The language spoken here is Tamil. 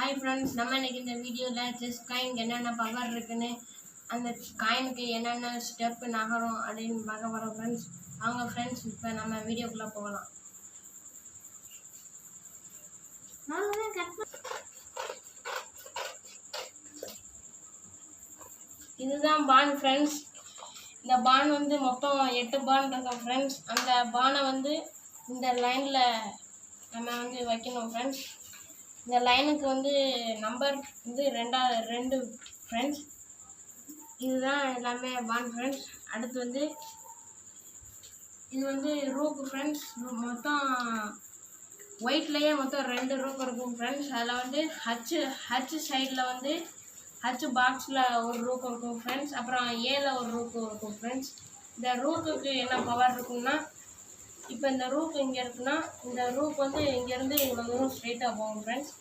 ஹாய் ஃப்ரெண்ட்ஸ், நம்ம இன்றைக்கி இந்த வீடியோவில் செஸ் காயினுக்கு என்னென்ன பவர் இருக்குன்னு, அந்த காயினுக்கு என்னென்ன ஸ்டெப்பு நகரும் அப்படின்னு பார்க்க போகிறோம் ஃப்ரெண்ட்ஸ். அவங்க ஃப்ரெண்ட்ஸ் இப்போ நம்ம வீடியோக்குள்ளே போகலாம். இதுதான் பான் ஃப்ரெண்ட்ஸ். இந்த பான் வந்து மொத்தம் 8 பான் இருக்கும் ஃப்ரெண்ட்ஸ். அந்த பானை வந்து இந்த லைனில் நம்ம வந்து வைக்கணும் ஃப்ரெண்ட்ஸ். இந்த லைனுக்கு வந்து நம்பர் வந்து 2 ஃப்ரெண்ட்ஸ். இதுதான் எல்லாமே பான் ஃப்ரெண்ட்ஸ். அடுத்து வந்து இது வந்து ரூக்கு ஃப்ரெண்ட்ஸ். மொத்தம் ஒயிட்லேயே மொத்தம் 2 ரூக் இருக்கும் ஃப்ரெண்ட்ஸ். அதில் வந்து ஹச் சைடில் வந்து ஹச் பாக்ஸில் ஒரு ரூக் இருக்கும் ஃப்ரெண்ட்ஸ். அப்புறம் ஏல ஒரு ரூக்கு இருக்கும் ஃப்ரெண்ட்ஸ். இந்த ரூக்குக்கு என்ன பவர் இருக்குன்னா, இப்போ இந்த ரூக் இங்கே இருக்குன்னா, இந்த ரூக் வந்து இங்கேருந்து இவ்வளோ தூரம் ஸ்ட்ரெயிட்டாக போகும் ஃப்ரெண்ட்ஸ்.